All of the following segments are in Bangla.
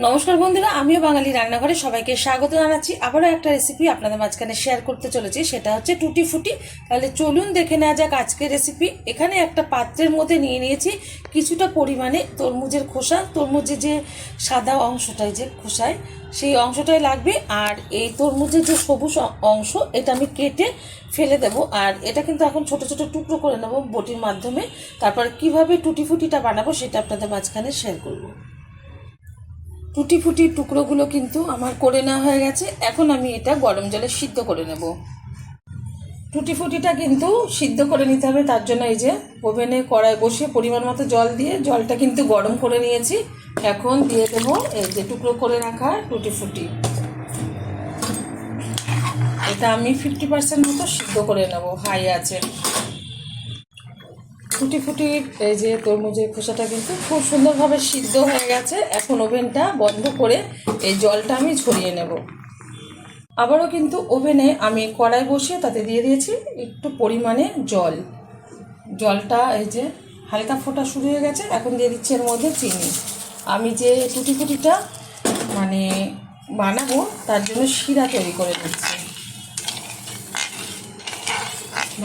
নমস্কার বন্ধুরা, আমিও বাঙালি রান্নাঘরে সবাইকে স্বাগত জানাচ্ছি। আবারও একটা রেসিপি আপনাদের মাঝখানে শেয়ার করতে চলেছি, সেটা হচ্ছে টুটি ফুটি। তাহলে চলুন দেখে নেওয়া যাক আজকের রেসিপি। এখানে একটা পাত্রের মধ্যে নিয়ে নিয়েছি কিছুটা পরিমাণে তরমুজের খোসা। তরমুজের যে সাদা অংশটাই যে খোসায়, সেই অংশটাই লাগবে। আর এই তরমুজের যে সবুজ অংশ, এটা আমি কেটে ফেলে দেবো। আর এটা কিন্তু এখন ছোট ছোট টুকরো করে নেবো বটির মাধ্যমে। তারপর কিভাবে টুটি ফুটিটা বানাবো সেটা আপনাদের মাঝখানে শেয়ার করবো। টুটি ফুটির টুকরোগুলো কিন্তু আমার করে নেওয়া হয়ে গেছে। এখন আমি এটা গরম জলে সিদ্ধ করে নেব। টুটি ফুটিটা কিন্তু সিদ্ধ করে নিতে হবে, তার জন্য এই যে ওভেনে কড়াই বসিয়ে পরিমাণ মতো জল দিয়ে জলটা কিন্তু গরম করে নিয়েছি। এখন দিয়ে দেবো এই যে টুকরো করে রাখা টুটি ফুটি। এটা আমি 50% মতো সিদ্ধ করে নেব হাই আছে। টুটি ফুটির এই যে তরমুজের খোসাটা কিন্তু খুব সুন্দরভাবে সিদ্ধ হয়ে গেছে। এখন ওভেনটা বন্ধ করে এই জলটা আমি ঝরিয়ে নেব। আবারও কিন্তু ওভেনে আমি কড়াই বসিয়ে তাতে দিয়ে দিয়েছি একটু পরিমাণে জল। জলটা এই যে হালকা ফোটা শুরু হয়ে গেছে। এখন দিয়ে দিচ্ছি এর মধ্যে চিনি। আমি যে টুটি ফুটিটা বানাবো তার জন্য শিরা তৈরি করে দিচ্ছি।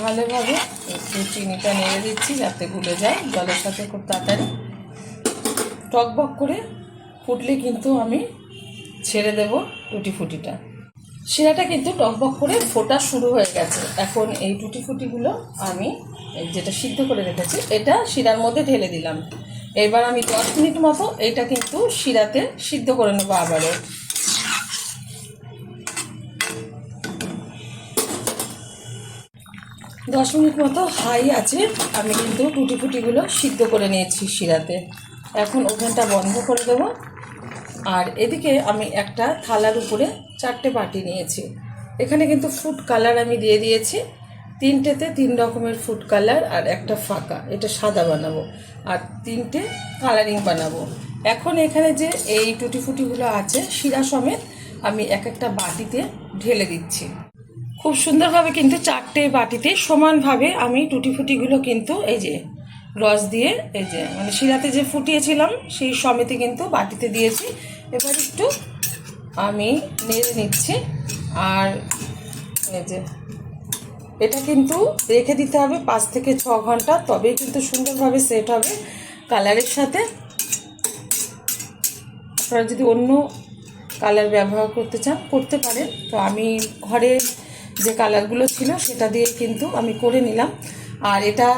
ভালোভাবে একটু চিনিটা নেড়ে দিচ্ছি যাতে গুলে যায় জলের সাথে খুব তাড়াতাড়ি। টকবক করে ফুটলে কিন্তু আমি ছেড়ে দেব টুটি ফুটিটা। শিরাটা কিন্তু টকবক করে ফোটা শুরু হয়ে গেছে। এখন এই টুটি ফুটিগুলো আমি যেটা সিদ্ধ করে রেখেছি এটা শিরার মধ্যে ঢেলে দিলাম। এবার আমি 10 মিনিট মতো এটা কিন্তু শিরাতে সিদ্ধ করে নেবো। আবারও 10 মিনিট মতো হাই আছে আমি কিন্তু টুটি ফুটিগুলো সিদ্ধ করে নিয়েছি শিরাতে। এখন ওভেনটা বন্ধ করে দেবো। আর এদিকে আমি একটা থালার উপরে 4টে বাটি নিয়েছি। এখানে কিন্তু ফুড কালার আমি দিয়ে দিয়েছি। 3টেতে 3 রকমের ফুড কালার আর একটা ফাঁকা, এটা সাদা বানাবো। আর 3টে কালারিং বানাবো। এখন এখানে যে এই টুটি ফুটিগুলো আছে শিরা সমেত আমি এক একটা বাটিতে ঢেলে দিচ্ছি। খুব সুন্দরভাবে কিন্তু 4টে বাটিতে সমানভাবে আমি টুটি ফুটিগুলো কিন্তু এই যে রস দিয়ে এই যে শিরাতে যে ফুটিয়েছিলাম সেই সমেতে কিন্তু বাটিতে দিয়েছি। এবার একটু আমি নেড়ে নিচ্ছি। আর এই যে এটা কিন্তু রেখে দিতে হবে 5 থেকে 6 ঘন্টা, তবেই কিন্তু সুন্দরভাবে সেট হবে কালারের সাথে। আপনারা যদি অন্য কালার ব্যবহার করতে চান করতে পারেন। তো আমি ঘরে যে কালারগুলো ছিল সেটা দিয়ে কিন্তু আমি করে নিলাম। আর এটা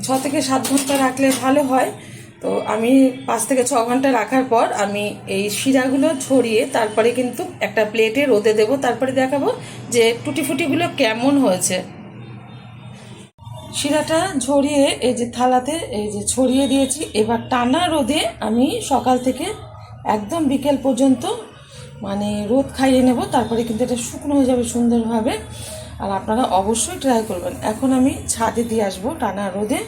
6 থেকে 7 ঘন্টা রাখলে ভালো হয়। তো আমি 5 থেকে 6 ঘন্টা রাখার পর আমি এই শিরাগুলো ছড়িয়ে তারপরে কিন্তু একটা প্লেটে রোদে দেবো। তারপরে দেখাবো যে টুটি ফুটিগুলো কেমন হয়েছে। শিরাটা ঝরিয়ে এই যে থালাতে এই যে ছড়িয়ে দিয়েছি। এবার টানা রোদে আমি সকাল থেকে একদম বিকেল পর্যন্ত রোদ খাইয়ে নেব। তারপরে কিন্তু এটা শুকনো হয়ে যাবে সুন্দরভাবে। আর আপনারা অবশ্যই ট্রাই করবেন। এখন আমি ছাদে দিয়ে আসবো টানা রোদে।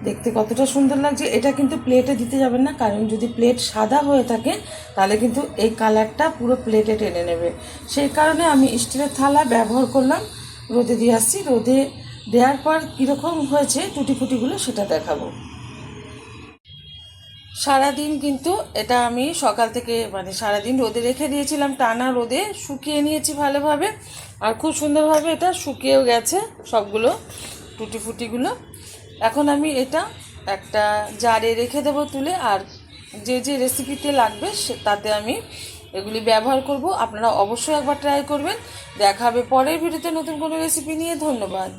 দেখতে কতটা সুন্দর লাগছে। এটা কিন্তু প্লেটে দিতে যাবেন না, কারণ যদি প্লেট সাদা হয়ে থাকে তাহলে কিন্তু এই কালারটা পুরো প্লেটে টেনে নেবে। সেই কারণে আমি স্টিলের থালা ব্যবহার করলাম। রোদে দিয়ে আসছি। রোদে দেওয়ার পর কীরকম হয়েছে টুটি ফুটিগুলো সেটা দেখাবো। সারাদিন কিন্তু এটা আমি সকাল থেকে সারাদিন রোদে রেখে দিয়েছিলাম। টানা রোদে শুকিয়ে নিয়েছি ভালোভাবে। আর খুব সুন্দরভাবে এটা শুকিয়েও গেছে সবগুলো টুটি ফুটিগুলো। এখন আমি এটা একটা জারে রেখে দেবো তুলে। আর যে যে রেসিপিতে লাগবে তাতে আমি এগুলি ব্যবহার করব। আপনারা অবশ্যই একবার ট্রাই করবেন। দেখা হবে পরের ভিডিওতে নতুন কোনো রেসিপি নিয়ে। ধন্যবাদ।